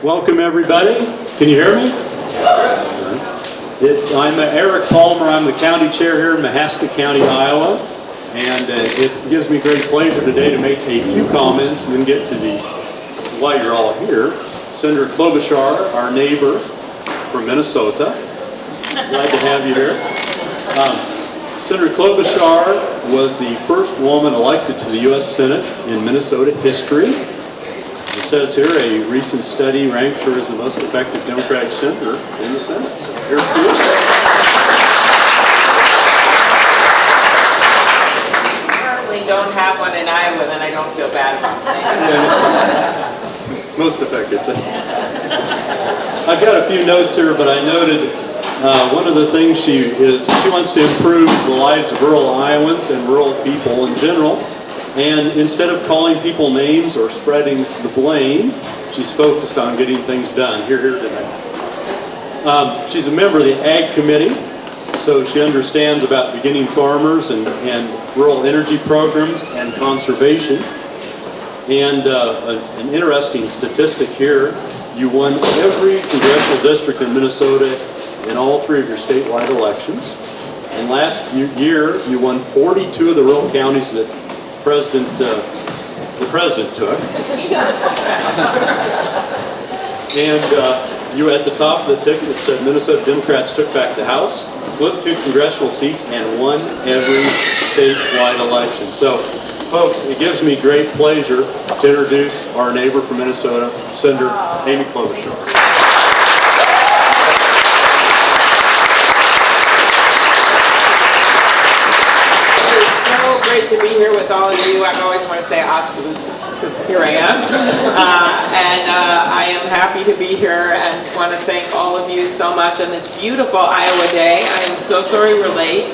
Welcome everybody. Can you hear me? I'm Eric Palmer. I'm the county chair here in Mahaska County, Iowa. And it gives me great pleasure today to make a few comments and then get to why you're all here. Senator Klobuchar, our neighbor from Minnesota. Glad to have you here. Senator Klobuchar was the first woman elected to the U.S. Senate in Minnesota history. It says here a recent study ranked her as the most effective Democratic senator in the Senate. So here's to it. Currently don't have one in Iowa, then I don't feel bad about saying that. Most effective thing. I've got a few notes here, but I noted one of the things she wants to improve the lives of rural Iowans and rural people in general. And instead of calling people names or spreading the blame, she's focused on getting things done here tonight. She's a member of the Ag Committee, so she understands about beginning farmers and rural energy programs and conservation. And an interesting statistic here, you won every congressional district in Minnesota in all 3 of your statewide elections. And last year, you won 42 of the rural counties that the president took. And you were at the top of the ticket that said Minnesota Democrats took back the House, flipped 2 congressional seats, and won every statewide election. So, folks, it gives me great pleasure to introduce our neighbor from Minnesota, Senator Amy Klobuchar. Great to be here with all of you. I always want to say Oskaloosa. Here I am. I am happy to be here and want to thank all of you so much on this beautiful Iowa day. I am so sorry we're late.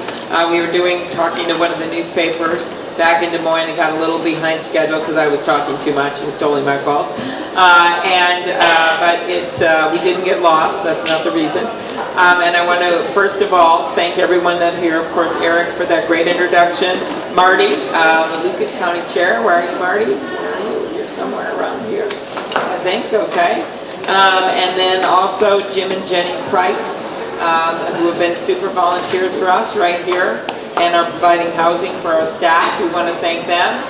We were talking to one of the newspapers back in Des Moines and got a little behind schedule because I was talking too much. It was totally my fault. But we didn't get lost. That's not the reason. And I want to, first of all, thank everyone that here. Of course, Eric for that great introduction. Marty, the Lucas County Chair. Where are you, Marty? Where are you? You're somewhere around here, I think. Okay. And then also Jim and Jenny Price, who have been super volunteers for us right here and are providing housing for our staff. We want to thank them.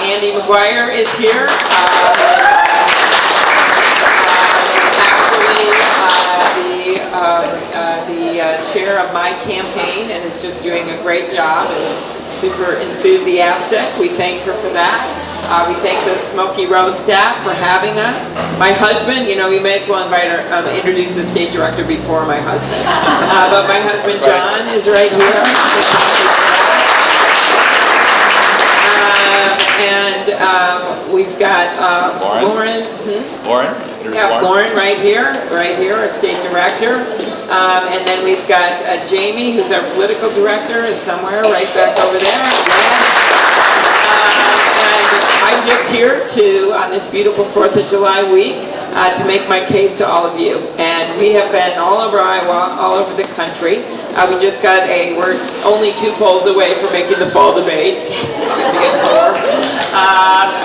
Andy McGuire is here. The chair of my campaign and is just doing a great job and is super enthusiastic. We thank her for that. We thank the Smokey Row staff for having us. My husband, you know, we may as well introduce the state director before my husband. But my husband John is right here. We've got Lauren. Lauren? Yeah, Lauren right here, our state director. And then we've got Jamie, who's our political director, is somewhere right back over there. And I'm just here on this beautiful 4th of July week, to make my case to all of you. And we have been all over Iowa, all over the country. We just we're only 2 polls away from making the fall debate. Yes, you have to get 4.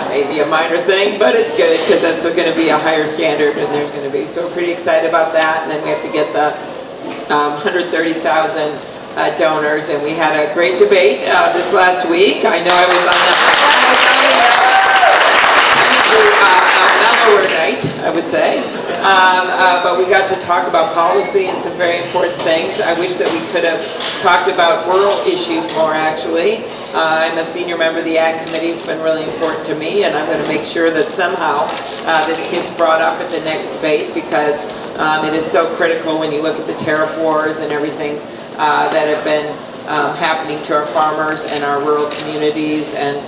Maybe a minor thing, but it's good because that's going to be a higher standard and there's going to be. So we're pretty excited about that. And then we have to get the 130,000 donors. And we had a great debate this last week. I know I was on a mellower night, I would say. But we got to talk about policy and some very important things. I wish that we could have talked about rural issues more, actually. I'm a senior member of the Ag Committee. It's been really important to me, and I'm going to make sure that somehow this gets brought up at the next debate because it is so critical when you look at the tariff wars and everything that have been happening to our farmers and our rural communities and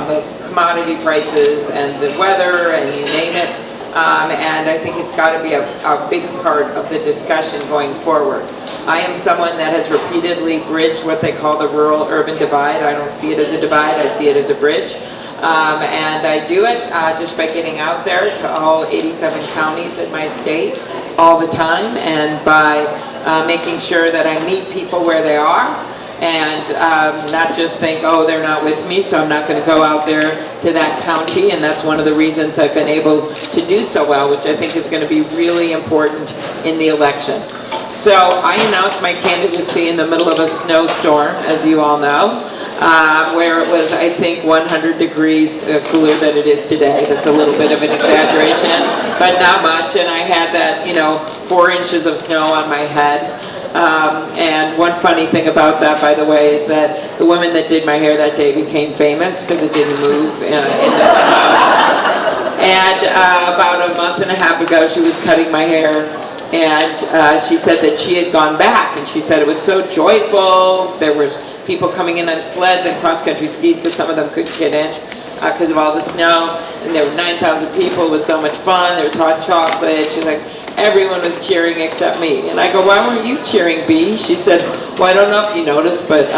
the commodity prices and the weather and you name it. And I think it's got to be a big part of the discussion going forward. I am someone that has repeatedly bridged what they call the rural-urban divide. I don't see it as a divide, I see it as a bridge. And I do it just by getting out there to all 87 counties in my state all the time and by making sure that I meet people where they are and not just think, oh, they're not with me, so I'm not going to go out there to that county. And that's one of the reasons I've been able to do so well, which I think is going to be really important in the election. So I announced my candidacy in the middle of a snowstorm, as you all know, where it was, I think, 100 degrees cooler than it is today. That's a little bit of an exaggeration, but not much. And I had that, 4 inches of snow on my head. And one funny thing about that, by the way, is that the woman that did my hair that day became famous because it didn't move in the snow. And about a month and a half ago, she was cutting my hair, and she said that she had gone back, and she said it was so joyful. There was people coming in on sleds and cross-country skis because some of them couldn't get in because of all the snow, and there were 9,000 people. It was so much fun. There was hot chocolate. She's like, everyone was cheering except me. And I go, why weren't you cheering, B? She said, well, I don't know if you noticed, but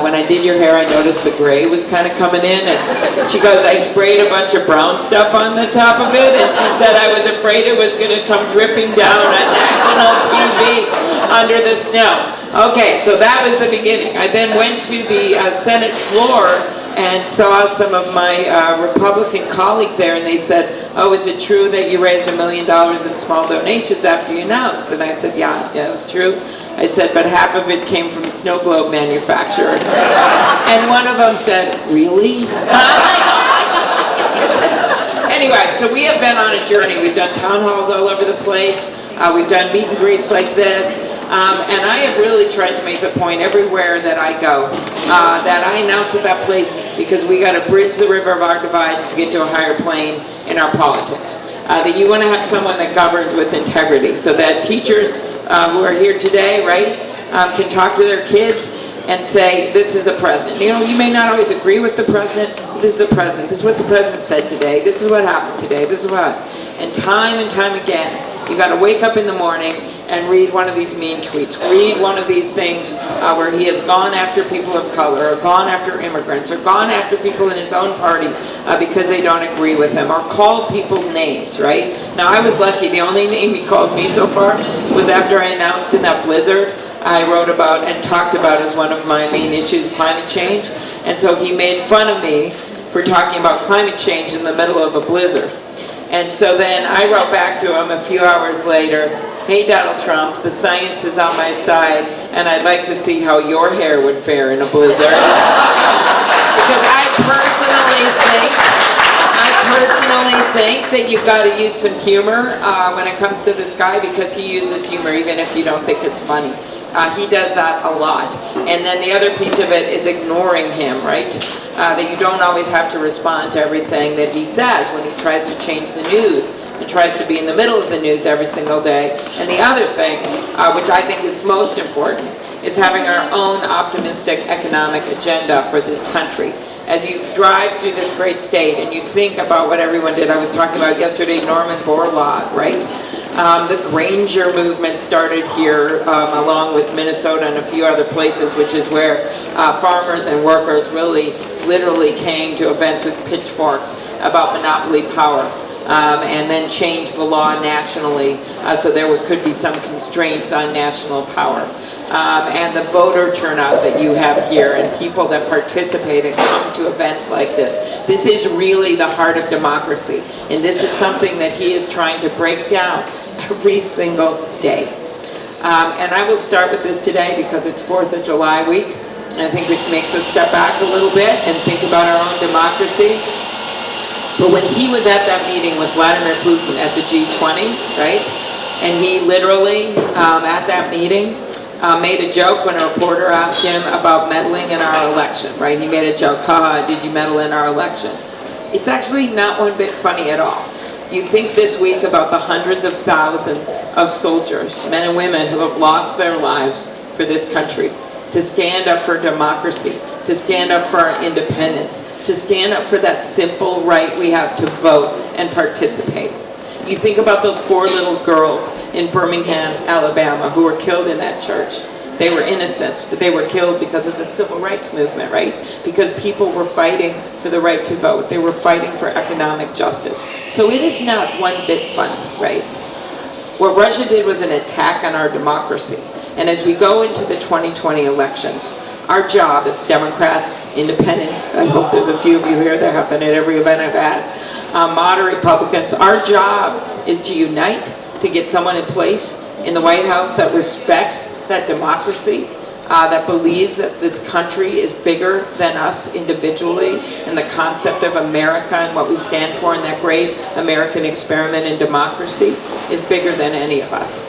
when I did your hair, I noticed the gray was kind of coming in. And she goes, I sprayed a bunch of brown stuff on the top of it. And she said, I was afraid it was going to come dripping down on national TV under the snow. Okay, so that was the beginning. I then went to the Senate floor and saw some of my Republican colleagues there, and they said, oh, is it true that you raised $1 million in small donations after you announced? And I said, yeah, it was true. I said, but half of it came from snow globe manufacturers. And one of them said, really? I'm like, oh my God. Anyway, so we have been on a journey. We've done town halls all over the place. We've done meet and greets like this. And I have really tried to make the point everywhere that I go that I announce at that place because we got to bridge the river of our divides to get to a higher plane in our politics. That you want to have someone that governs with integrity, so that teachers who are here today, right, can talk to their kids and say, this is the president. You may not always agree with the president. This is the president. This is what the president said today. This is what happened today. This is what. And time again, you got to wake up in the morning and read one of these mean tweets. Read one of these things where he has gone after people of color, or gone after immigrants, or gone after people in his own party because they don't agree with him, or called people names, right? Now, I was lucky. The only name he called me so far was after I announced in that blizzard I wrote about and talked about as one of my main issues, climate change. And so he made fun of me for talking about climate change in the middle of a blizzard. And so then I wrote back to him a few hours later, hey Donald Trump, the science is on my side, and I'd like to see how your hair would fare in a blizzard. Because I personally think that you've got to use some humor when it comes to this guy, because he uses humor even if you don't think it's funny. He does that a lot. And then the other piece of it is ignoring him, right? That you don't always have to respond to everything that he says when he tries to change the news and tries to be in the middle of the news every single day. And the other thing, which I think is most important, is having our own optimistic economic agenda for this country. As you drive through this great state and you think about what everyone did, I was talking about yesterday Norman Borlaug, right? The Granger movement started here along with Minnesota and a few other places, which is where farmers and workers really literally came to events with pitchforks about monopoly power, and then changed the law nationally so there could be some constraints on national power. And the voter turnout that you have here and people that participate and come to events like this. This is really the heart of democracy, and this is something that he is trying to break down every single day. And I will start with this today because it's 4th of July week. And I think it makes us step back a little bit and think about our own democracy. But when he was at that meeting with Vladimir Putin at the G20, right? And he literally, at that meeting, made a joke when a reporter asked him about meddling in our election, right? He made a joke, haha, did you meddle in our election? It's actually not one bit funny at all. You think this week about the hundreds of thousands of soldiers, men and women who have lost their lives for this country, to stand up for democracy, to stand up for our independence, to stand up for that simple right we have to vote and participate. You think about those 4 little girls in Birmingham, Alabama, who were killed in that church. They were innocent, but they were killed because of the civil rights movement, right? Because people were fighting for the right to vote. They were fighting for economic justice. So it is not one bit funny, right? What Russia did was an attack on our democracy. And as we go into the 2020 elections, our job as Democrats, Independents, I hope there's a few of you here that have been at every event I've had, moderate Republicans, our job is to unite, to get someone in place in the White House that respects that democracy, that believes that this country is bigger than us individually, and the concept of America and what we stand for, and that great American experiment in democracy is bigger than any of us.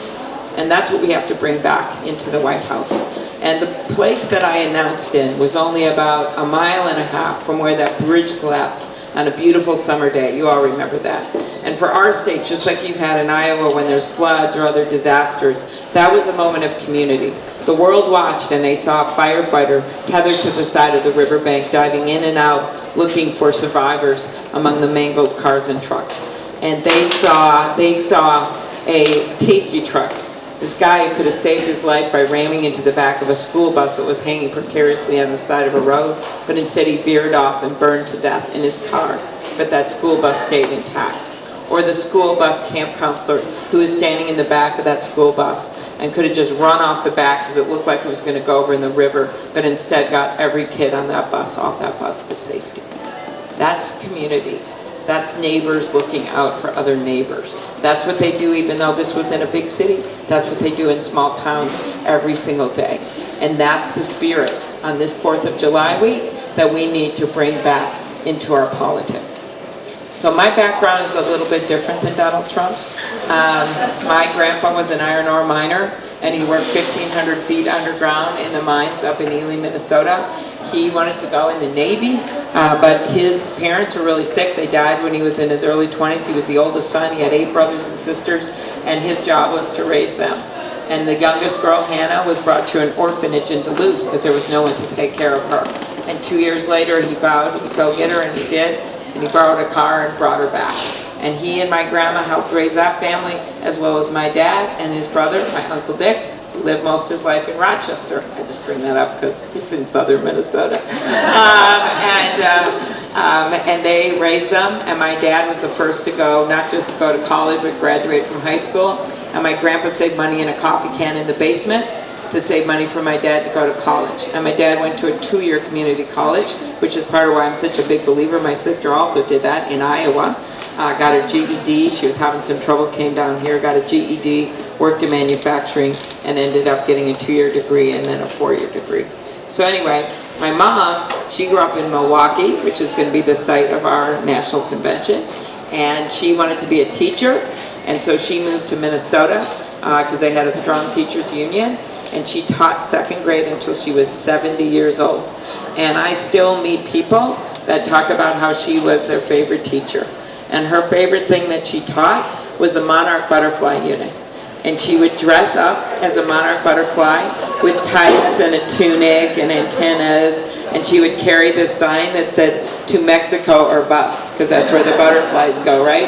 And that's what we have to bring back into the White House. And the place that I announced in was only about 1.5 miles from where that bridge collapsed on a beautiful summer day. You all remember that. And for our state, just like you've had in Iowa when there's floods or other disasters, that was a moment of community. The world watched and they saw a firefighter tethered to the side of the riverbank, diving in and out, looking for survivors among the mangled cars and trucks. And they saw a tasty truck. This guy who could have saved his life by ramming into the back of a school bus that was hanging precariously on the side of a road, but instead he veered off and burned to death in his car, but that school bus stayed intact. Or the school bus camp counselor who was standing in the back of that school bus and could have just run off the back because it looked like it was going to go over in the river, but instead got every kid on that bus off that bus to safety. That's community. That's neighbors looking out for other neighbors. That's what they do even though this was in a big city. That's what they do in small towns every single day. And that's the spirit on this 4th of July week that we need to bring back into our politics. So my background is a little bit different than Donald Trump's. My grandpa was an iron ore miner, and he worked 1,500 feet underground in the mines up in Ely, Minnesota. He wanted to go in the Navy, but his parents were really sick. They died when he was in his early 20s. He was the oldest son. He had 8 brothers and sisters, and his job was to raise them. And the youngest girl, Hannah, was brought to an orphanage in Duluth because there was no one to take care of her. And 2 years later, he vowed he'd go get her, and he did. And he borrowed a car and brought her back. And he and my grandma helped raise that family, as well as my dad and his brother, my Uncle Dick, who lived most of his life in Rochester. I just bring that up because it's in southern Minnesota. And they raised them, and my dad was the first to go, not just go to college, but graduate from high school. And my grandpa saved money in a coffee can in the basement to save money for my dad to go to college. And my dad went to a 2-year community college, which is part of why I'm such a big believer. My sister also did that in Iowa. Got her GED. She was having some trouble, came down here, got a GED, worked in manufacturing, and ended up getting a 2-year degree and then a 4-year degree. So anyway, my mom, she grew up in Milwaukee, which is going to be the site of our national convention, and she wanted to be a teacher, and so she moved to Minnesota because they had a strong teachers union, and she taught 2nd grade until she was 70 years old. And I still meet people that talk about how she was their favorite teacher. And her favorite thing that she taught was a monarch butterfly unit. And she would dress up as a monarch butterfly with tights and a tunic and antennas, and she would carry this sign that said, "To Mexico or bust," because that's where the butterflies go, right?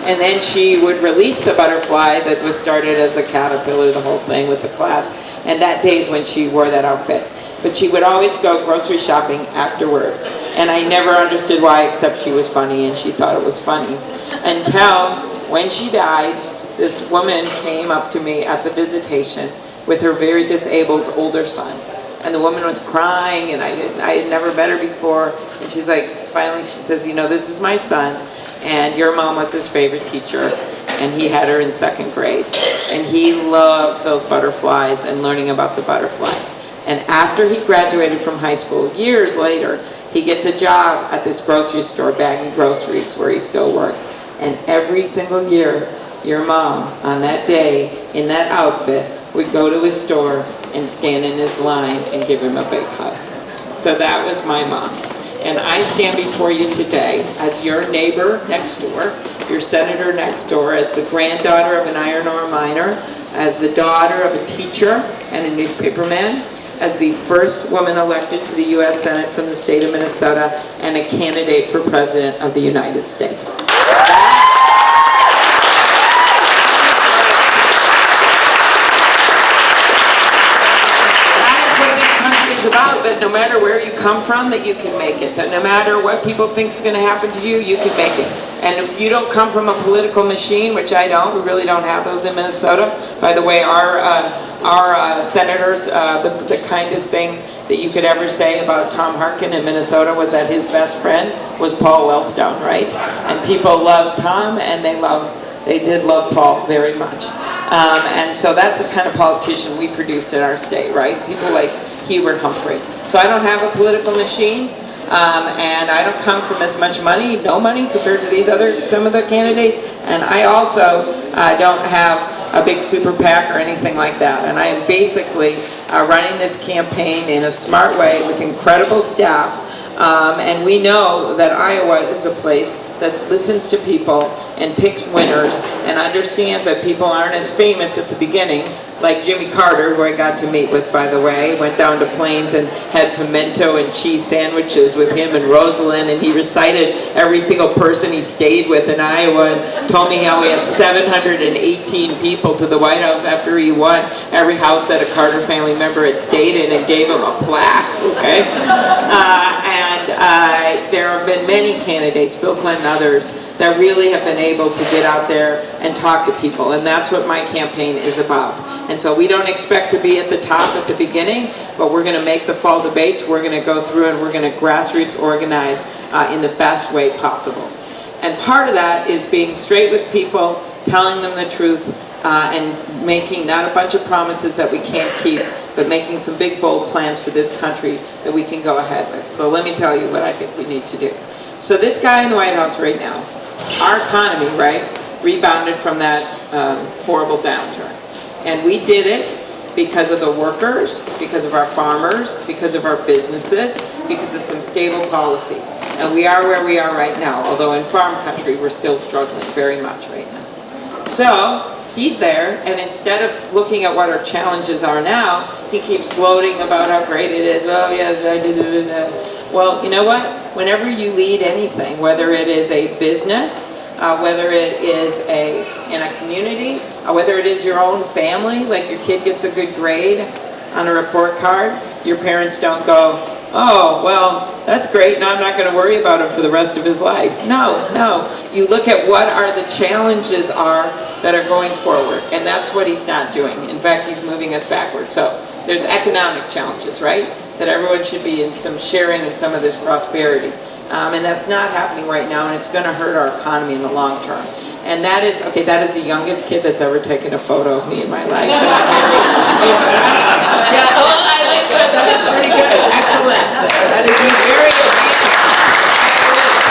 And then she would release the butterfly that was started as a caterpillar, the whole thing with the class, and that day is when she wore that outfit. But she would always go grocery shopping afterward, and I never understood why, except she was funny and she thought it was funny. Until when she died, this woman came up to me at the visitation with her very disabled older son. And the woman was crying, and I had never met her before. And she's like, finally she says, "You know, this is my son, and your mom was his favorite teacher, and he had her in 2nd grade. And he loved those butterflies and learning about the butterflies." And after he graduated from high school, years later, he gets a job at this grocery store bagging groceries where he still worked. And every single year, your mom, on that day, in that outfit, would go to his store and stand in his line and give him a big hug. So that was my mom. And I stand before you today as your neighbor next door, your senator next door, as the granddaughter of an iron ore miner, as the daughter of a teacher and a newspaperman, as the first woman elected to the U.S. Senate from the state of Minnesota, and a candidate for President of the United States. About that no matter where you come from, that you can make it, that no matter what people think is going to happen to you, you can make it. And if you don't come from a political machine, which I don't, we really don't have those in Minnesota. By the way, our senators, the kindest thing that you could ever say about Tom Harkin in Minnesota was that his best friend was Paul Wellstone, right? And people loved Tom, and they did love Paul very much. And so that's the kind of politician we produced in our state, right? People like Hubert Humphrey. So I don't have a political machine. And I don't come from as much money, no money, compared to some of the candidates. And I also don't have a big super PAC or anything like that. And I am basically running this campaign in a smart way with incredible staff. And we know that Iowa is a place that listens to people and picks winners and understands that people aren't as famous at the beginning, like Jimmy Carter, who I got to meet with, by the way. Went down to Plains and had pimento and cheese sandwiches with him and Rosalind, and he recited every single person he stayed with in Iowa and told me how he had 718 people to the White House after he won, every house that a Carter family member had stayed in, and gave him a plaque, okay? There have been many candidates, Bill Clinton and others, that really have been able to get out there and talk to people, and that's what my campaign is about. And so we don't expect to be at the top at the beginning, but we're going to make the fall debates, we're going to go through and we're going to grassroots organize in the best way possible. And part of that is being straight with people, telling them the truth, and making not a bunch of promises that we can't keep, but making some big, bold plans for this country that we can go ahead with. So let me tell you what I think we need to do. So this guy in the White House right now, our economy, right, rebounded from that horrible downturn. And we did it because of the workers, because of our farmers, because of our businesses, because of some stable policies. And we are where we are right now, although in farm country we're still struggling very much right now. So he's there, and instead of looking at what our challenges are now, he keeps gloating about how great it is. Oh yeah, well, you know what? Whenever you lead anything, whether it is a business, whether it is in a community, whether it is your own family, like your kid gets a good grade on a report card, your parents don't go, oh, well, that's great, now I'm not going to worry about him for the rest of his life. No, no. You look at what the challenges are that are going forward, and that's what he's not doing. In fact, he's moving us backwards. So there's economic challenges, right? That everyone should be in some sharing in some of this prosperity. And that's not happening right now, and it's going to hurt our economy in the long term. And that is the youngest kid that's ever taken a photo of me in my life. And I'm very impressed. Yeah, oh, I like that. That is pretty good. Excellent. That is very advanced. Excellent.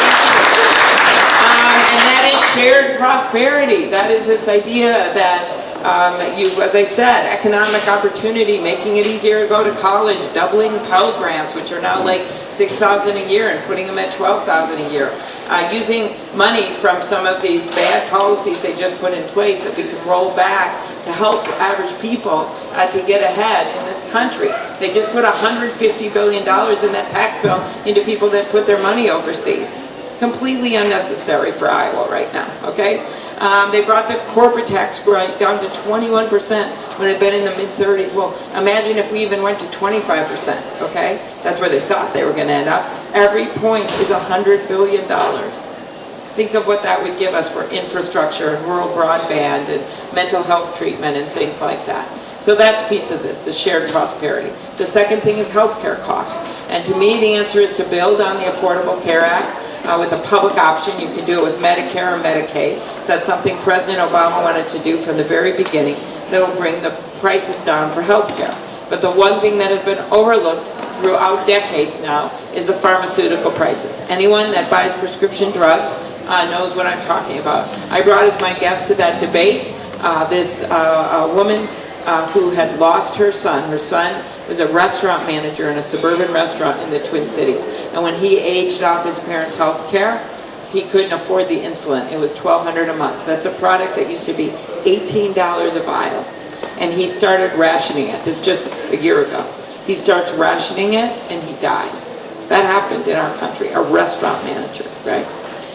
Thank you. And that is shared prosperity. That is this idea that as I said, economic opportunity, making it easier to go to college, doubling Pell Grants, which are now like $6,000 a year, and putting them at $12,000 a year. Using money from some of these bad policies they just put in place that we can roll back to help average people to get ahead in this country. They just put $150 billion in that tax bill into people that put their money overseas. Completely unnecessary for Iowa right now, okay? They brought the corporate tax rate down to 21% when it had been in the mid-30s. Well, imagine if we even went to 25%, okay? That's where they thought they were going to end up. Every point is $100 billion. Think of what that would give us for infrastructure and rural broadband and mental health treatment and things like that. So that's a piece of this, the shared prosperity. The second thing is healthcare costs. And to me, the answer is to build on the Affordable Care Act with a public option. You can do it with Medicare or Medicaid. That's something President Obama wanted to do from the very beginning that will bring the prices down for healthcare. But the one thing that has been overlooked throughout decades now is the pharmaceutical prices. Anyone that buys prescription drugs knows what I'm talking about. I brought as my guest to that debate this woman who had lost her son. Her son was a restaurant manager in a suburban restaurant in the Twin Cities. And when he aged off his parents' health care, he couldn't afford the insulin. It was $1,200 a month. That's a product that used to be $18 a vial. And he started rationing it. This just a year ago. He starts rationing it and he dies. That happened in our country, a restaurant manager, right?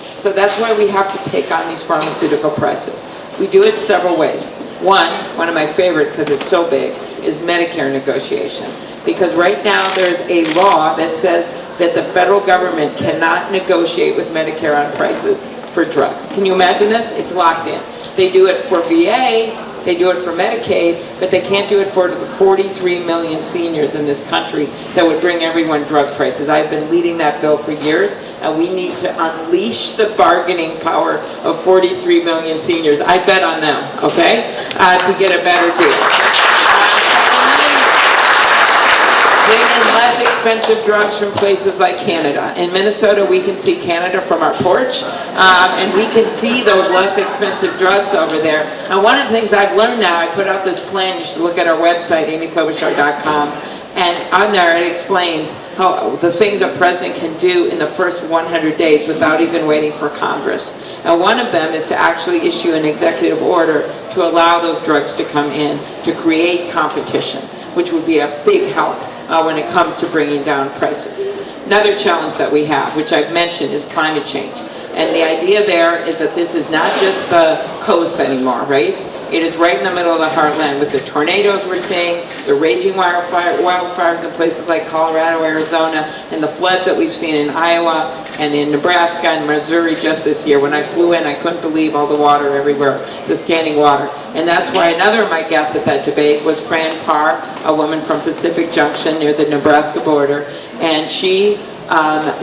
So that's why we have to take on these pharmaceutical prices. We do it several ways. One of my favorite, because it's so big, is Medicare negotiation. Because right now there's a law that says that the federal government cannot negotiate with Medicare on prices for drugs. Can you imagine this? It's locked in. They do it for VA, they do it for Medicaid, but they can't do it for the 43 million seniors in this country that would bring everyone drug prices. I've been leading that bill for years, and we need to unleash the bargaining power of 43 million seniors. I bet on them, okay, to get a better deal. Bring in less expensive drugs from places like Canada. In Minnesota, we can see Canada from our porch, and we can see those less expensive drugs over there. And one of the things I've learned now, I put out this plan, you should look at our website, amyklobuchar.com, and on there it explains how the things a president can do in the first 100 days without even waiting for Congress. And one of them is to actually issue an executive order to allow those drugs to come in, to create competition, which would be a big help when it comes to bringing down prices. Another challenge that we have, which I've mentioned, is climate change. And the idea there is that this is not just the coast anymore, right? It is right in the middle of the heartland with the tornadoes we're seeing, the raging wildfires in places like Colorado, Arizona, and the floods that we've seen in Iowa and in Nebraska and Missouri just this year. When I flew in, I couldn't believe all the water everywhere, the standing water. And that's why another of my guests at that debate was Fran Parr, a woman from Pacific Junction near the Nebraska border, and she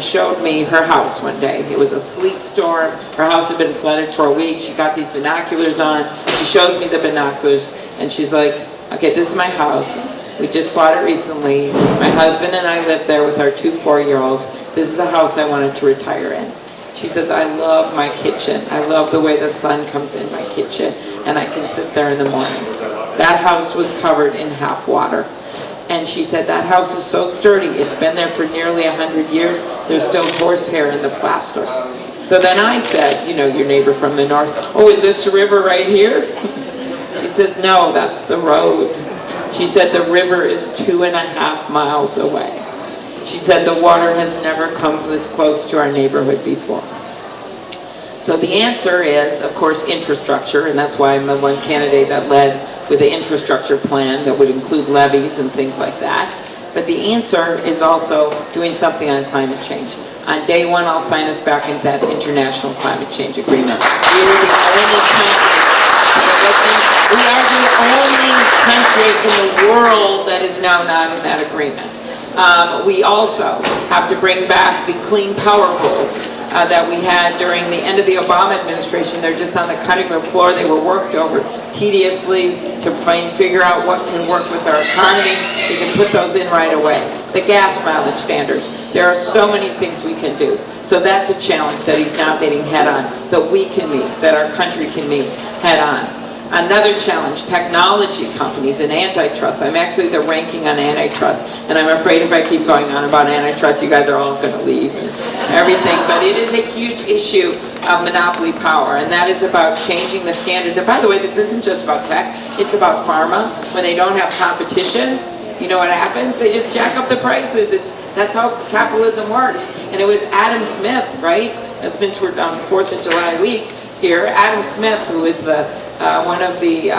showed me her house one day. It was a sleet storm. Her house had been flooded for a week. She got these binoculars on. She shows me the binoculars, and she's like, okay, this is my house. We just bought it recently. My husband and I live there with our 2 4-year-olds. This is a house I wanted to retire in. She says, I love my kitchen. I love the way the sun comes in my kitchen, and I can sit there in the morning. That house was covered in half water. And she said, that house is so sturdy. It's been there for nearly 100 years. There's still horsehair in the plaster. So then I said, you know, your neighbor from the north, oh, is this the river right here? She says, no, that's the road. She said, the river is 2.5 miles away. She said, the water has never come this close to our neighborhood before. So the answer is, of course, infrastructure, and that's why I'm the one candidate that led with the infrastructure plan that would include levees and things like that. But the answer is also doing something on climate change. On day one, I'll sign us back into that international climate change agreement. We are the only country in the world that is now not in that agreement. We also have to bring back the clean power goals that we had during the end of the Obama administration. They're just on the cutting room floor. They were worked over tediously to figure out what can work with our economy. We can put those in right away. The gas mileage standards. There are so many things we can do. So that's a challenge that he's not meeting head on, that we can meet, that our country can meet head on. Another challenge, technology companies and antitrust. I'm actually the ranking on antitrust, and I'm afraid if I keep going on about antitrust, you guys are all going to leave and everything. But it is a huge issue of monopoly power, and that is about changing the standards. And by the way, this isn't just about tech, it's about pharma. When they don't have competition, you know what happens? They just jack up the prices. That's how capitalism works. And it was Adam Smith, right? Since we're on 4th of July week here, Adam Smith, who is one of the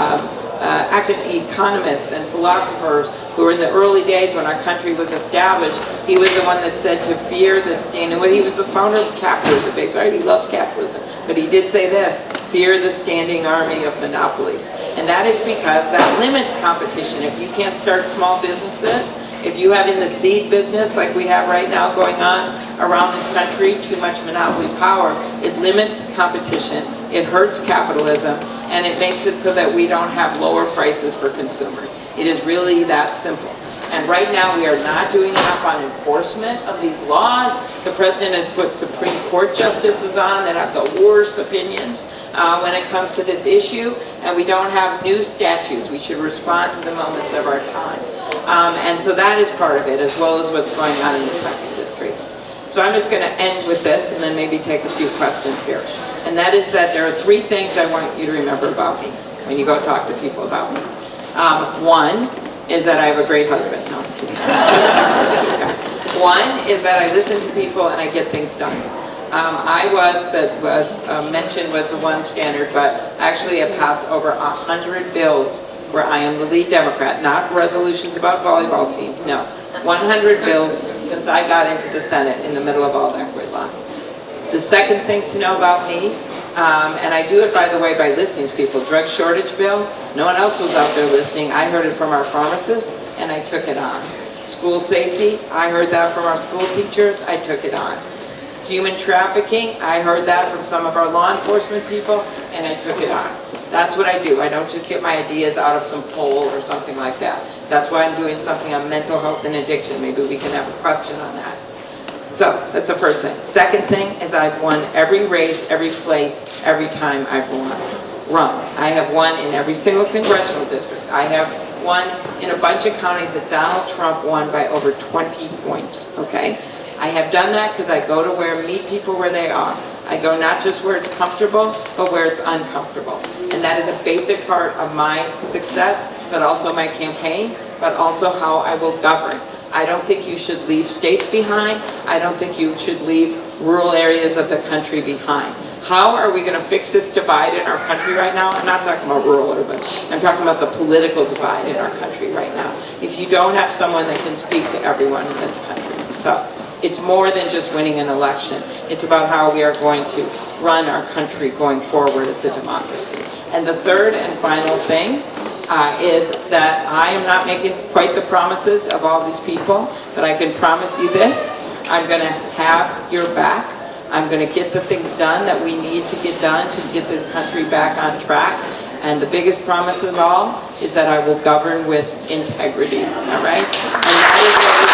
economists and philosophers who were in the early days when our country was established, he was the one that said to fear the standing. Well, he was the founder of capitalism, right? He loves capitalism. But he did say this, fear the standing army of monopolies. And that is because that limits competition. If you can't start small businesses, if you have in the seed business like we have right now going on around this country, too much monopoly power, it limits competition, it hurts capitalism, and it makes it so that we don't have lower prices for consumers. It is really that simple. And right now we are not doing enough on enforcement of these laws. The president has put Supreme Court justices on that have the worst opinions when it comes to this issue, and we don't have new statutes. We should respond to the moments of our time. And so that is part of it, as well as what's going on in the tech industry. So I'm just going to end with this and then maybe take a few questions here. And that is that there are 3 things I want you to remember about me when you go talk to people about me. One is that I have a great husband. No, I'm kidding. One is that I listen to people and I get things done. I mentioned was the one standard, but actually I passed over 100 bills where I am the lead Democrat, not resolutions about volleyball teams, no. 100 bills since I got into the Senate in the middle of all that gridlock. The second thing to know about me And I do it, by the way, by listening to people. Drug shortage bill, no one else was out there listening. I heard it from our pharmacists, and I took it on. School safety, I heard that from our school teachers, I took it on. Human trafficking, I heard that from some of our law enforcement people, and I took it on. That's what I do. I don't just get my ideas out of some poll or something like that. That's why I'm doing something on mental health and addiction. Maybe we can have a question on that. So, that's the first thing. Second thing is I've won every race, every place, every time I've run. I have won in every single congressional district. I have won in a bunch of counties that Donald Trump won by over 20 points, okay? I have done that because I go to meet people where they are. I go not just where it's comfortable, but where it's uncomfortable. And that is a basic part of my success, but also my campaign, but also how I will govern. I don't think you should leave states behind. I don't think you should leave rural areas of the country behind. How are we going to fix this divide in our country right now? I'm not talking about rural urban. I'm talking about the political divide in our country right now. If you don't have someone that can speak to everyone in this country. So it's more than just winning an election. It's about how we are going to run our country going forward as a democracy. And the third and final thing is that I am not making quite the promises of all these people, but I can promise you this. I'm going to have your back. I'm going to get the things done that we need to get done to get this country back on track. And the biggest promise of all is that I will govern with integrity. All right? And that is what we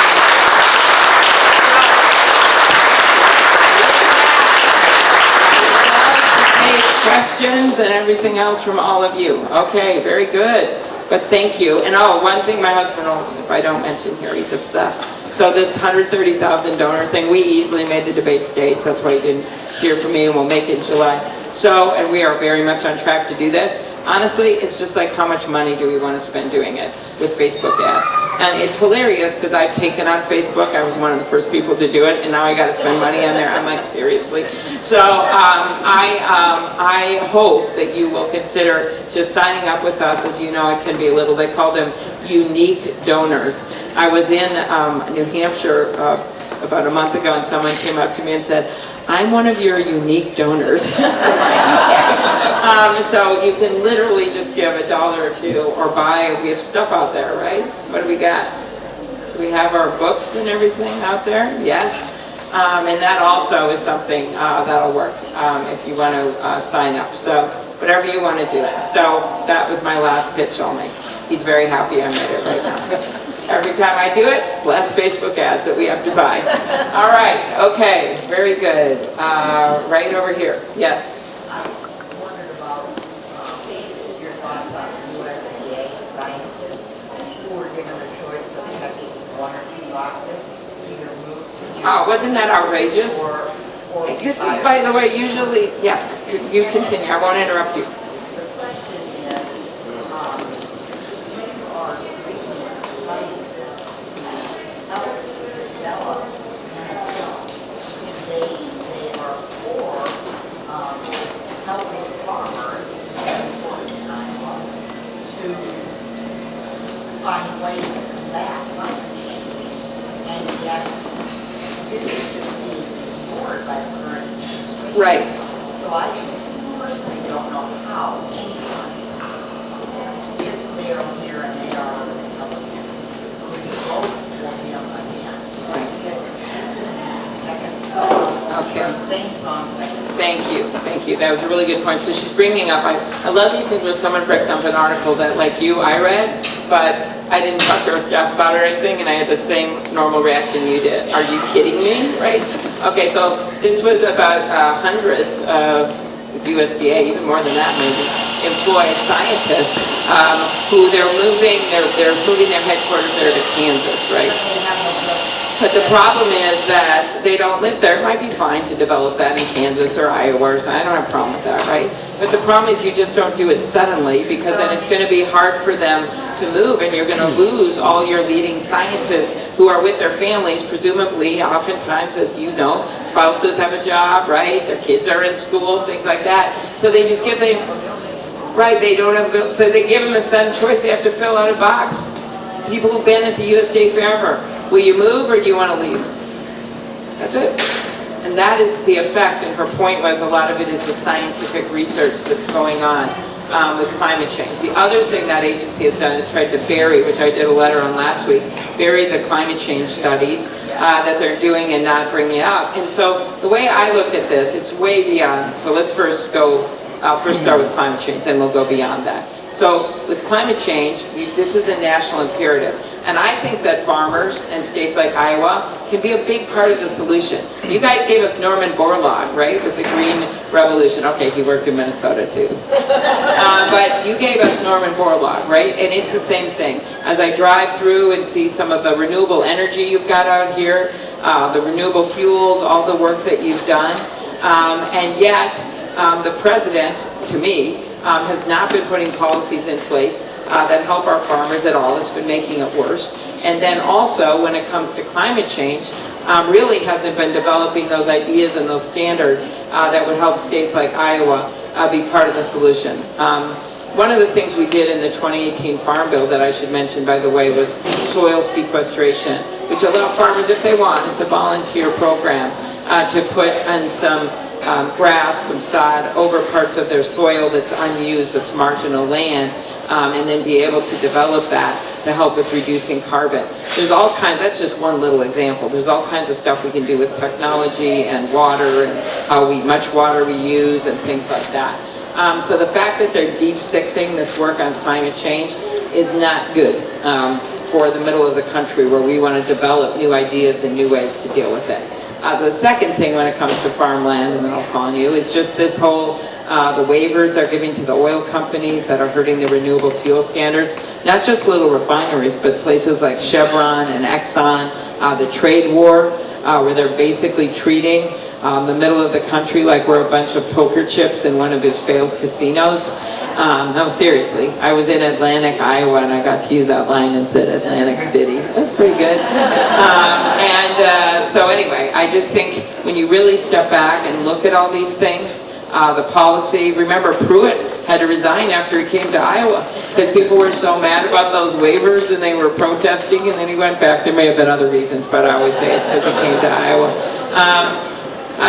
questions and everything else from all of you. Okay, very good. But thank you. And oh, one thing my husband will, if I don't mention here, he's obsessed. So this 130,000 donor thing, we easily made the debate stage. That's why you didn't hear from me, and we'll make it in July. So, and we are very much on track to do this. Honestly, it's just like how much money do we want to spend doing it with Facebook ads? And it's hilarious because I've taken on Facebook. I was one of the first people to do it, and now I got to spend money on there. I'm like, seriously? So I hope that you will consider just signing up with us. As you know, it can be a little, they call them unique donors. I was in New Hampshire about a month ago, and someone came up to me and said, I'm one of your unique donors. So you can literally just give $1 or $2 or buy, we have stuff out there, right? What do we got? We have our books and everything out there, yes? And that also is something that'll work if you want to sign up. So whatever you want to do. So that was my last pitch I'll make. He's very happy I made it right now. Every time I do it, less Facebook ads that we have to buy. All right, okay, very good. Right over here, yes. I wondered about your thoughts on USDA scientists who were given the choice of checking 1 or 2 boxes, either move to Oh, wasn't that outrageous? or This is, by the way, usually, yes, you continue, I won't interrupt you. The question is, these are brilliant scientists who help develop medicines. They are for helping farmers, that's important in Iowa, to find ways to combat climate change. And yet, this is just being ignored by the current administration. Right. So I personally don't know how anyone, if they are here and they are Republican, could vote for him again. Because it's just a second song. Okay. Same song, second song. Thank you, thank you. That was a really good point. So she's bringing up, I love these things when someone brings up an article that, like you, I read, but I didn't talk to our staff about it or anything, and I had the same normal reaction you did. Are you kidding me, right? Okay, so this was about hundreds of USDA, even more than that maybe, employed scientists who they're moving their headquarters there to Kansas, right? But the problem is that they don't live there. It might be fine to develop that in Kansas or Iowa or something. I don't have a problem with that, right? But the problem is you just don't do it suddenly, because then it's going to be hard for them to move, and you're going to lose all your leading scientists who are with their families, presumably, oftentimes, as you know, spouses have a job, right? Their kids are in school, things like that. So they just give them, right, they don't have, so they give them a sudden choice. They have to fill out a box. People who've been at the USDA forever. Will you move or do you want to leave? That's it. And that is the effect, and her point was a lot of it is the scientific research that's going on with climate change. The other thing that agency has done is tried to bury, which I did a letter on last week, bury the climate change studies that they're doing and not bringing it up. And so the way I look at this, it's way beyond. So let's first go, I'll first start with climate change, and we'll go beyond that. So with climate change, this is a national imperative. And I think that farmers and states like Iowa can be a big part of the solution. You guys gave us Norman Borlaug, right, with the Green Revolution. Okay, he worked in Minnesota too. But you gave us Norman Borlaug, right? And it's the same thing. As I drive through and see some of the renewable energy you've got out here, the renewable fuels, all the work that you've done, and yet the president, to me, has not been putting policies in place that help our farmers at all. It's been making it worse. And then also, when it comes to climate change, really hasn't been developing those ideas and those standards that would help states like Iowa be part of the solution. One of the things we did in the 2018 Farm Bill that I should mention, by the way, was soil sequestration, which allow farmers, if they want, it's a volunteer program, to put on some grass, some sod over parts of their soil that's unused, that's marginal land, and then be able to develop that to help with reducing carbon. There's all kinds, that's just one little example. There's all kinds of stuff we can do with technology and water and how much water we use and things like that. So the fact that they're deep sixing this work on climate change is not good for the middle of the country where we want to develop new ideas and new ways to deal with it. The second thing when it comes to farmland, and then I'll call on you, is just this whole, the waivers they're giving to the oil companies that are hurting the renewable fuel standards. Not just little refineries, but places like Chevron and Exxon, the trade war, where they're basically treating the middle of the country like we're a bunch of poker chips in one of his failed casinos. No, seriously. I was in Atlantic, Iowa, and I got to use that line and said Atlantic City. It was pretty good. So anyway, I just think when you really step back and look at all these things, the policy, remember Pruitt had to resign after he came to Iowa because people were so mad about those waivers and they were protesting, and then he went back. There may have been other reasons, but I always say it's because he came to Iowa.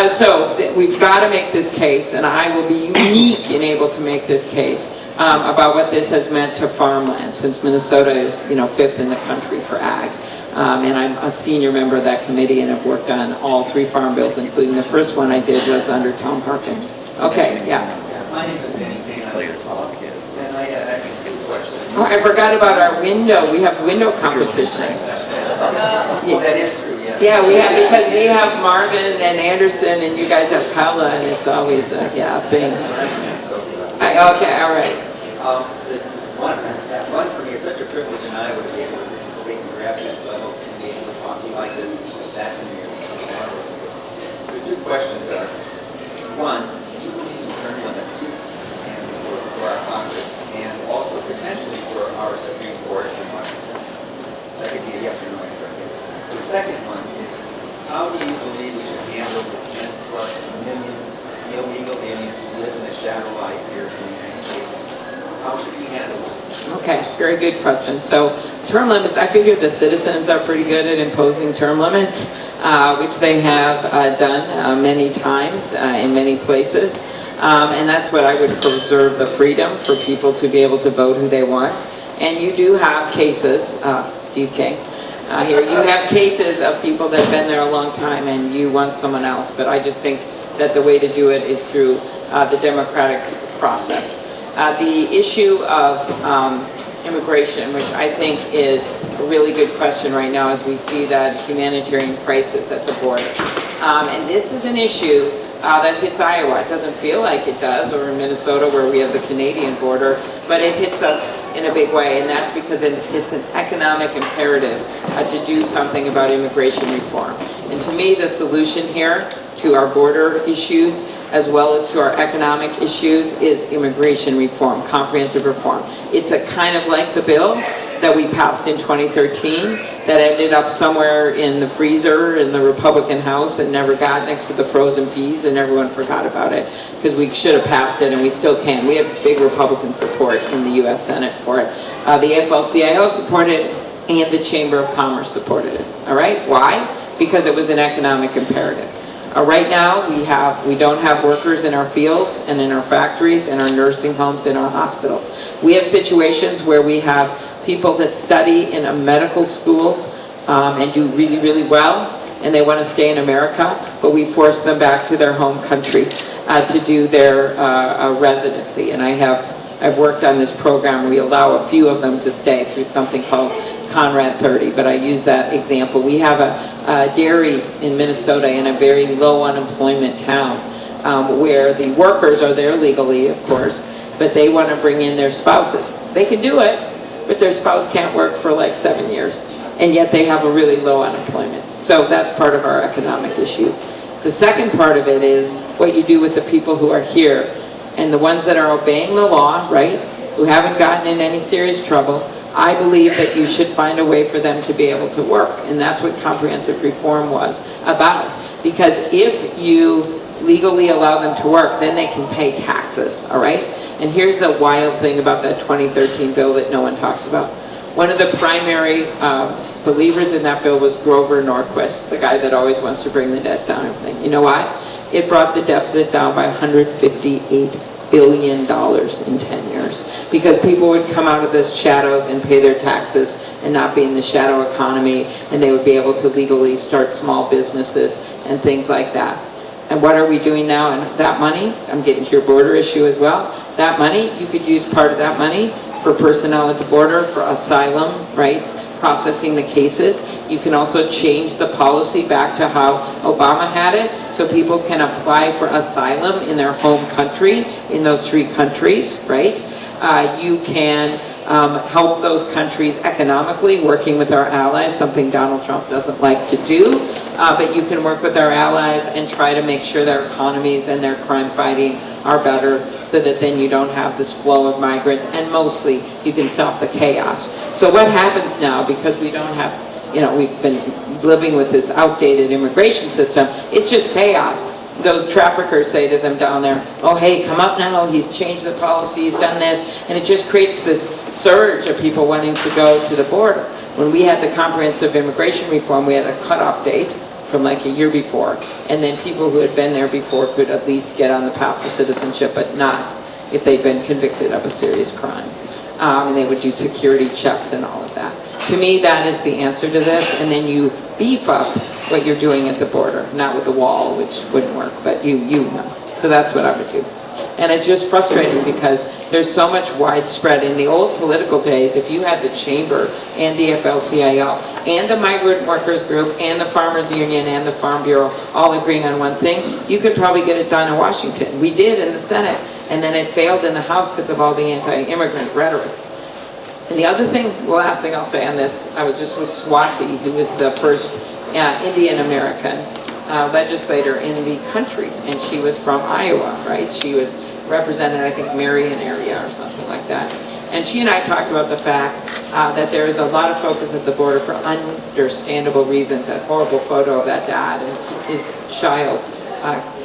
So we've got to make this case, and I will be unique in able to make this case about what this has meant to farmland, since Minnesota is, 5th in the country for ag. And I'm a senior member of that committee and have worked on all 3 farm bills, including the first one I did was under Tom Harkin. Okay, yeah. My name is Danny Kane. And I have 2 questions. Oh, I forgot about our window. We have window competition. Well, that is true, yeah. Yeah, we have, because we have Marvin and Anderson, and you guys have Pella, and it's always a thing. Okay, all right. One for me, it's such a privilege in Iowa to be able to participate in the grassroots level and be able to talk to you like this. That to me is marvelous. The 2 questions are: one, do you believe in term limits and for our Congress, and also potentially for our Supreme Court in Washington? That could be a yes or no answer, I guess. The second one is, how do you believe we should handle the 10+ million illegal aliens who live in a shadow life here in the United States? How should we handle them? Okay, very good question. So term limits, I figure the citizens are pretty good at imposing term limits, which they have done many times in many places. And that's what I would preserve, the freedom for people to be able to vote who they want. And you do have cases, Steve King, here, you have cases of people that have been there a long time and you want someone else. But I just think that the way to do it is through the democratic process. The issue of immigration, which I think is a really good question right now as we see that humanitarian crisis at the border. And this is an issue that hits Iowa. It doesn't feel like it does, or in Minnesota where we have the Canadian border, but it hits us in a big way, and that's because it's an economic imperative to do something about immigration reform. And to me, the solution here to our border issues as well as to our economic issues is immigration reform, comprehensive reform. It's a kind of like the bill that we passed in 2013 that ended up somewhere in the freezer in the Republican House and never got next to the frozen peas, and everyone forgot about it because we should have passed it, and we still can. We have big Republican support in the U.S. Senate for it. The AFL-CIO supported it, and the Chamber of Commerce supported it. All right? Why? Because it was an economic imperative. Right now, we don't have workers in our fields and in our factories, in our nursing homes, in our hospitals. We have situations where we have people that study in medical schools and do really, really well, and they want to stay in America, but we force them back to their home country to do their residency. And I've worked on this program. We allow a few of them to stay through something called Conrad 30, but I use that example. We have a dairy in Minnesota in a very low unemployment town where the workers are there legally, of course, but they want to bring in their spouses. They can do it, but their spouse can't work for like 7 years, and yet they have a really low unemployment. So that's part of our economic issue. The second part of it is what you do with the people who are here, and the ones that are obeying the law, right, who haven't gotten in any serious trouble. I believe that you should find a way for them to be able to work, and that's what comprehensive reform was about. Because if you legally allow them to work, then they can pay taxes, all right? And here's the wild thing about that 2013 bill that no one talks about. One of the primary believers in that bill was Grover Norquist, the guy that always wants to bring the debt down and everything. You know why? It brought the deficit down by $158 billion in 10 years, because people would come out of the shadows and pay their taxes and not be in the shadow economy, and they would be able to legally start small businesses and things like that. And what are we doing now? And that money, I'm getting to your border issue as well, that money, you could use part of that money for personnel at the border, for asylum, right? Processing the cases. You can also change the policy back to how Obama had it, so people can apply for asylum in their home country, in those 3 countries, right? You can help those countries economically, working with our allies, something Donald Trump doesn't like to do, but you can work with our allies and try to make sure their economies and their crime fighting are better, so that then you don't have this flow of migrants, and mostly you can stop the chaos. So what happens now, because we don't have, we've been living with this outdated immigration system, it's just chaos. Those traffickers say to them down there, oh hey, come up now, he's changed the policy, he's done this, and it just creates this surge of people wanting to go to the border. When we had the comprehensive immigration reform, we had a cutoff date from like a year before, and then people who had been there before could at least get on the path to citizenship, but not if they'd been convicted of a serious crime. And they would do security checks and all of that. To me, that is the answer to this, and then you beef up what you're doing at the border, not with the wall, which wouldn't work, but you know. So that's what I would do. And it's just frustrating because there's so much widespread. In the old political days, if you had the Chamber and the AFL-CIO and the Migrant Workers Group and the Farmers Union and the Farm Bureau all agreeing on one thing, you could probably get it done in Washington. We did in the Senate, and then it failed in the House because of all the anti-immigrant rhetoric. And the other thing, the last thing I'll say on this, I was just with Swati, who was the first Indian-American legislator in the country, and she was from Iowa, right? She was represented, I think, Marion area or something like that. And she and I talked about the fact that there is a lot of focus at the border for understandable reasons. That horrible photo of that dad and his child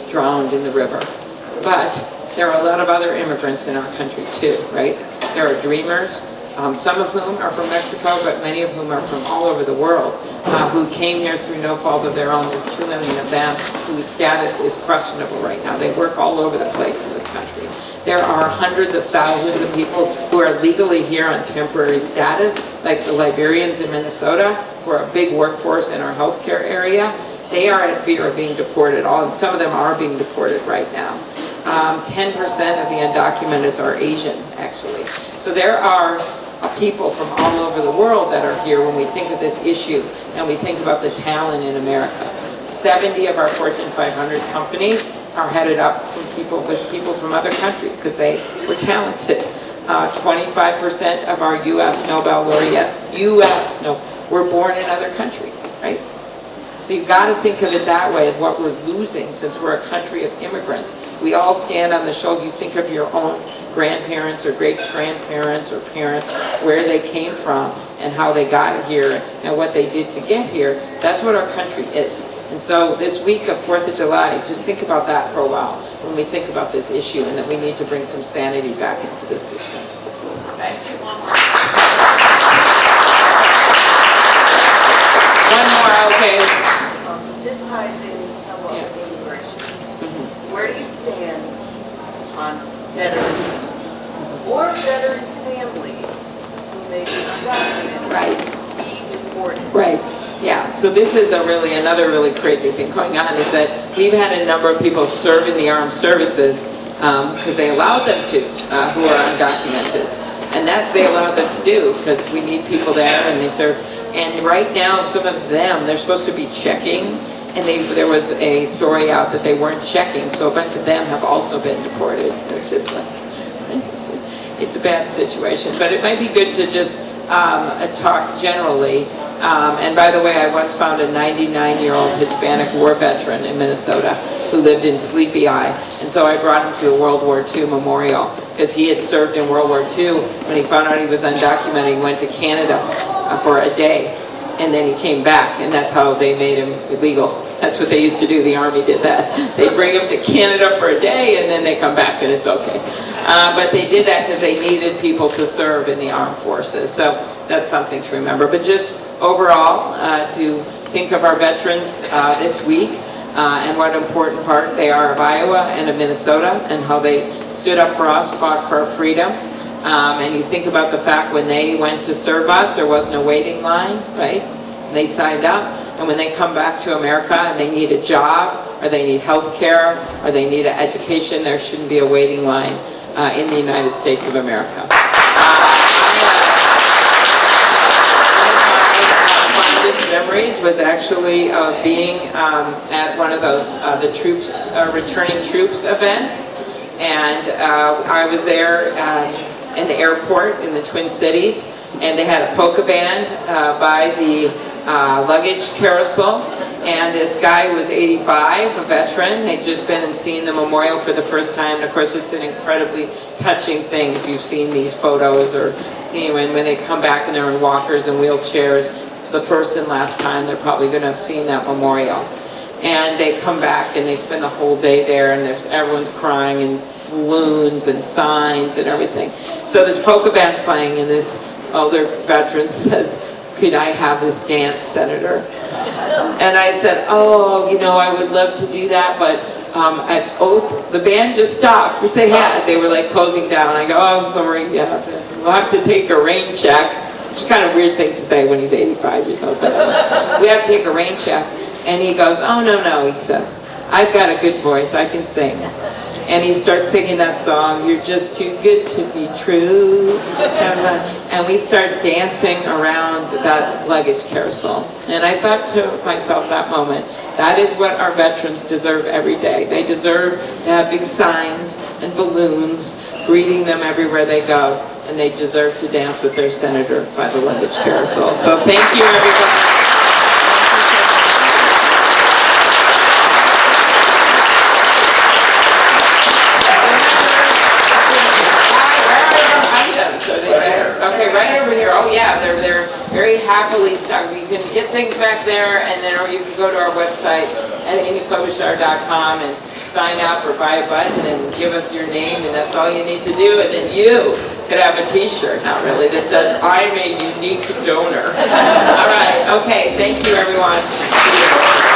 drowned in the river. But there are a lot of other immigrants in our country too, right? There are dreamers, some of whom are from Mexico, but many of whom are from all over the world, who came here through no fault of their own. There's 2 million of them whose status is questionable right now. They work all over the place in this country. There are hundreds of thousands of people who are legally here on temporary status, like the Liberians in Minnesota, who are a big workforce in our healthcare area. They are at fear of being deported, and some of them are being deported right now. 10% of the undocumented are Asian, actually. So there are people from all over the world that are here when we think of this issue and we think about the talent in America. 70 of our Fortune 500 companies are headed up from people from other countries because they were talented. 25% of our U.S. Nobel laureates, were born in other countries, right? So you've got to think of it that way, of what we're losing since we're a country of immigrants. We all stand on the shoulder. You think of your own grandparents or great-grandparents or parents, where they came from and how they got here and what they did to get here. That's what our country is. And so this week of 4th of July, just think about that for a while when we think about this issue, and that we need to bring some sanity back into the system. One more, okay. This ties in somewhat with the families who may be undocumented Right. be deported. Right, yeah. So this is another really crazy thing going on, is that we've had a number of people serve in the armed services because they allowed them to, who are undocumented. And that they allowed them to do because we need people there and they serve. And right now, some of them, they're supposed to be checking, and there was a story out that they weren't checking, so a bunch of them have also been deported. They're just like, it's a bad situation. But it might be good to just talk generally. And by the way, I once found a 99-year-old Hispanic war veteran in Minnesota who lived in Sleepy Eye. And so I brought him to the World War II memorial because he had served in World War II. When he found out he was undocumented, he went to Canada for a day. And then he came back, and that's how they made him illegal. That's what they used to do. The Army did that. They bring him to Canada for a day, and then they come back, and it's okay. But they did that because they needed people to serve in the armed forces. So that's something to remember. But just overall, to think of our veterans this week and what an important part they are of Iowa and of Minnesota, and how they stood up for us, fought for our freedom. And you think about the fact when they went to serve us, there wasn't a waiting line, right? They signed up, and when they come back to America and they need a job, or they need health care, or they need an education, there shouldn't be a waiting line in the United States of America. One of my fondest memories was actually of being at one of those, the troops, returning troops events, and I was there in the airport in the Twin Cities, and they had a polka band by the luggage carousel, and this guy was 85, a veteran. They'd just been and seen the memorial for the first time, and of course it's an incredibly touching thing if you've seen these photos or seen when they come back and they're in walkers and wheelchairs, the first and last time they're probably going to have seen that memorial. And they come back and they spend the whole day there, and everyone's crying and balloons and signs and everything. So this polka band's playing, and this older veteran says, "Could I have this dance, Senator?" And I said, "Oh, you know, I would love to do that, but the band just stopped," which they had. They were like closing down. I go, "Oh, sorry, yeah, we'll have to take a rain check." Which is kind of a weird thing to say when he's 85 years old, but we have to take a rain check. And he goes, "Oh, no," he says, "I've got a good voice, I can sing." And he starts singing that song, "You're just too good to be true." And we start dancing around that luggage carousel. And I thought to myself that moment, that is what our veterans deserve every day. They deserve to have big signs and balloons greeting them everywhere they go. And they deserve to dance with their senator by the luggage carousel. So thank you, everybody. Okay, right over here. Oh yeah, they're very happily stuck. You can get things back there, and then or you can go to our website at amyklobuchar.com and sign up or buy a button and give us your name, and that's all you need to do. And then you could have a t-shirt, not really, that says, "I'm a unique donor." All right, okay, thank you everyone. See you.